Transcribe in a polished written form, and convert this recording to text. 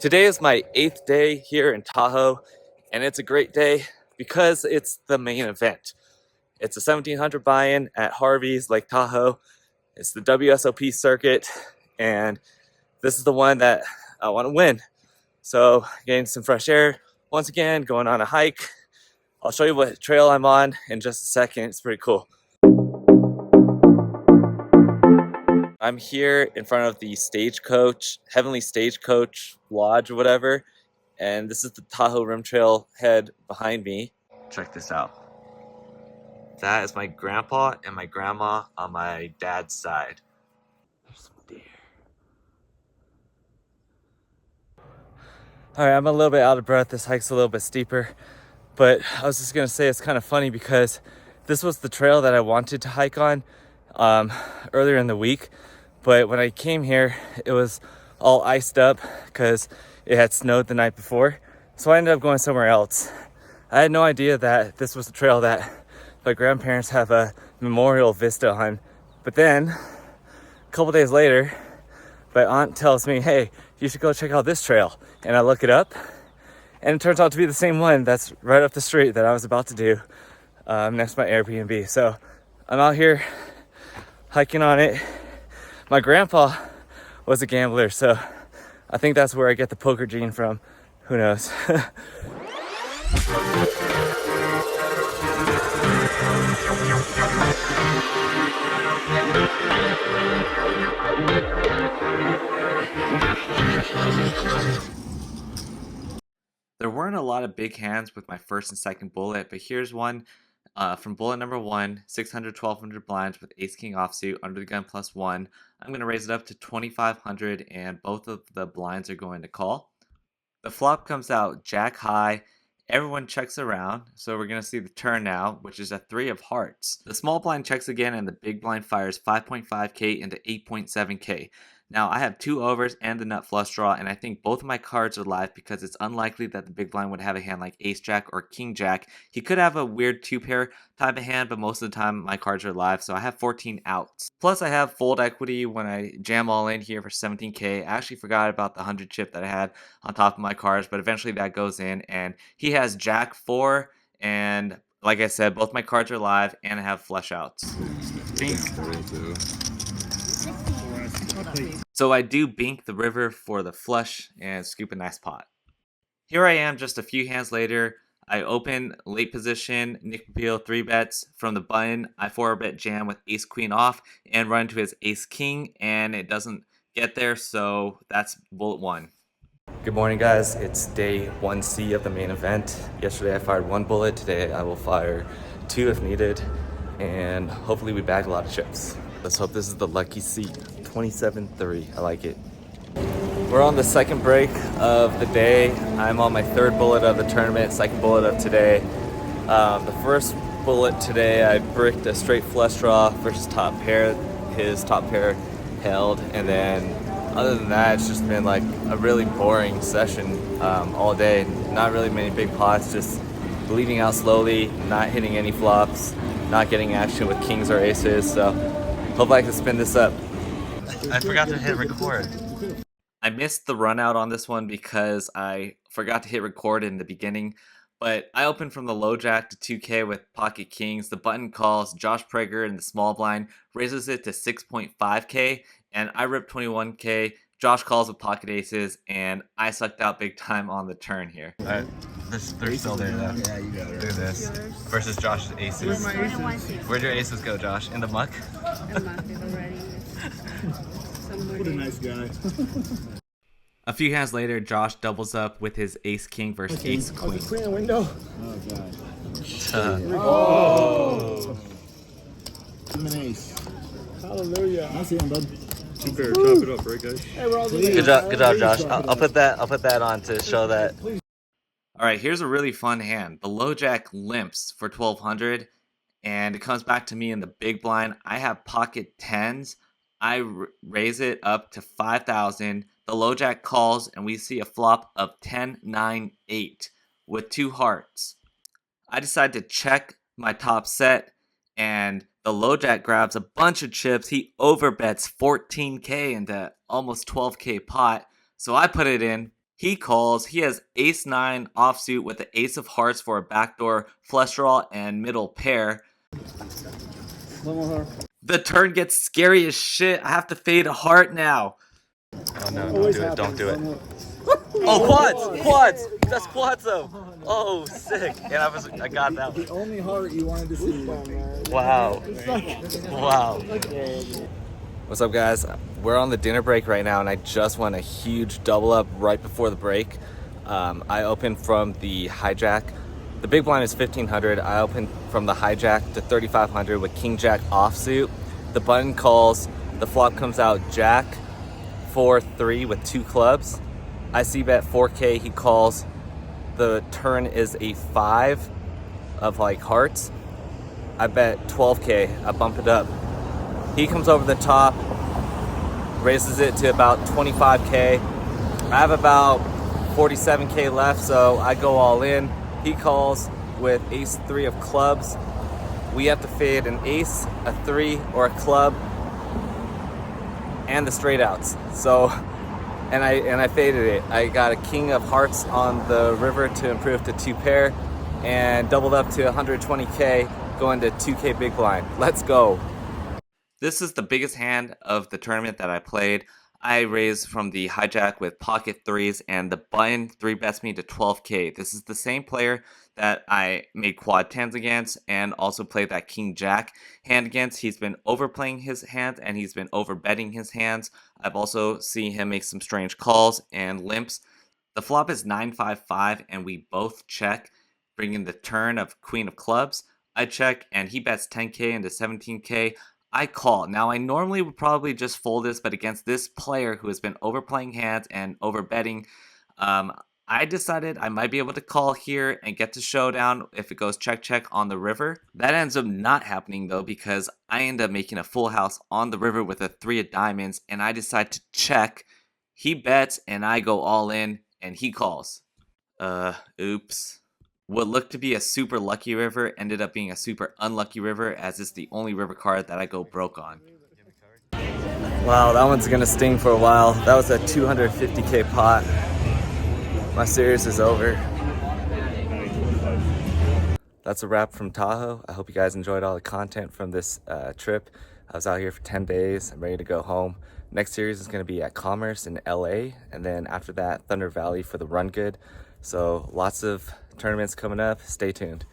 Today is my 8th day here in Tahoe, and it's a great day because it's the main event. It's a 1700 buy-in at Harvey's Lake Tahoe. It's the WSOP circuit, and this is the one that I want to win. So getting some fresh air, once again, going on a hike. I'll show you what trail I'm on in just a second. It's pretty cool. I'm here in front of the Stagecoach, Heavenly Stagecoach Lodge or whatever, and this is the Tahoe Rim Trail head behind me. Check this out. That is my grandpa and my grandma on my dad's side. There's some deer. Alright, I'm a little bit out of breath. This hike's a little bit steeper, but I was just gonna say it's kind of funny because this was the trail that I wanted to hike on earlier in the week, but when I came here it was all iced up because it had snowed the night before, so I ended up going somewhere else. I had no idea that this was a trail that my grandparents have a memorial vista on, but then a couple days later my aunt tells me, hey, you should go check out this trail, and I look it up and it turns out to be the same one that's right up the street that I was about to do next to my Airbnb. So I'm out here hiking on it. My grandpa was a gambler, so I think that's where I get the poker gene from. Who knows? There weren't a lot of big hands with my first and second bullet, but here's one from bullet number 1, 600, 1200 blinds with ace king offsuit under the gun +1. I'm going to raise it up to 2500 and both of the blinds are going to call. The flop comes out jack high. Everyone checks around, so we're going to see the turn now, which is a 3 of hearts. The small blind checks again and the big blind fires 5.5k into 8.7k. Now, I have 2 overs and the nut flush draw, and I think both of my cards are live because it's unlikely that the big blind would have a hand like ace jack or king jack. He could have a weird 2-pair type of hand, but most of the time my cards are live, so I have 14 outs. Plus, I have fold equity when I jam all in here for 17k. I actually forgot about the 100 chip that I had on top of my cards, but eventually that goes in, and he has jack 4, and like I said, both my cards are live, and I have flush outs. So I do bink the river for the flush and scoop a nice pot. Here I am just a few hands later. I open late position, Nick Papillo 3 bets from the button. I 4-bet jam with ace queen off and run to his ace king, and it doesn't get there, so that's bullet 1. Good morning, guys. It's day 1C of the main event. Yesterday I fired 1 bullet. Today I will fire 2 if needed, and hopefully we bag a lot of chips. Let's hope this is the lucky seat. 27-3. I like it. We're on the second break of the day. I'm on my 3rd bullet of the tournament, 2nd bullet of today. The first bullet today, I bricked a straight flush draw versus top pair. His top pair held, and then other than that, it's just been like a really boring session all day. Not really many big pots, just bleeding out slowly, not hitting any flops, not getting action with kings or aces. So hope I can spin this up. I forgot to hit record. I missed the run out on this one because I forgot to hit record in the beginning, but I opened from the low jack to 2k with pocket kings. The button calls, Josh Prager in the small blind raises it to 6.5k, and I ripped 21k. Josh calls with pocket aces, and I sucked out big time on the turn here. They're still there though. Yeah, you got it. Look at this. Versus Josh's aces. Where'd your aces go, Josh? In the muck? In the muck, already. What a nice guy. A few hands later, Josh doubles up with his ace king versus ace queen. Queen in window. Oh god. Oh. I'm an ace. Hallelujah. I see him, bud. 2-pair, chop it up, right, guys? Hey, we're all Good job, Josh. I'll put that on to show that. All right, here's a really fun hand. The low jack limps for 1200, and it comes back to me in the big blind. I have pocket 10s. I raise it up to 5,000. The low jack calls, and we see a flop of 10-9-8 with 2 hearts. I decide to check my top set, and the low jack grabs a bunch of chips. He overbets 14k into almost 12k pot, so I put it in. He calls. He has ace-9 offsuit with the ace of hearts for a backdoor flush draw and middle pair. The turn gets scary as shit. I have to fade a heart now. Oh no, don't do it, don't do it. Oh, quads! That's quads though. Oh, sick. And I got that one. The only heart you wanted to see. Wow. Wow. What's up, guys? We're on the dinner break right now, and I just won a huge double up right before the break. I opened from the hijack. The big blind is 1500. I opened from the hijack to 3500 with king jack offsuit. The button calls. The flop comes out jack 4-3 with 2 clubs. I see bet 4K. He calls. The turn is a 5 of like hearts. I bet 12K. I bump it up. He comes over the top, raises it to about 25K. I have about 47K left, so I go all in. He calls with ace-3 of clubs. We have to fade an ace, a 3, or a club, and the straight outs. So, and I faded it. I got a king of hearts on the river to improve to 2 pair, and doubled up to 120K, going to 2K big blind. Let's go. This is the biggest hand of the tournament that I played. I raised from the hijack with pocket 3s, and the button 3-bets me to 12K. This is the same player that I made quad 10s against and also played that king jack hand against. He's been overplaying his hands and he's been overbetting his hands. I've also seen him make some strange calls and limps. The flop is 9-5-5 and we both check, bringing the turn of queen of clubs. I check and he bets 10K into 17K. I call. Now, I normally would probably just fold this, but against this player who has been overplaying hands and overbetting, I decided I might be able to call here and get to showdown if it goes check on the river. That ends up not happening though, because I end up making a full house on the river with a 3 of diamonds, and I decide to check. He bets and I go all in and he calls. Oops. What looked to be a super lucky river ended up being a super unlucky river, as it's the only river card that I go broke on. Wow, that one's gonna sting for a while. That was a 250K pot. My series is over. That's a wrap from Tahoe. I hope you guys enjoyed all the content from this trip. I was out here for 10 days. I'm ready to go home. Next series is gonna be at Commerce in LA, and then after that, Thunder Valley for the Run Good. So lots of tournaments coming up. Stay tuned.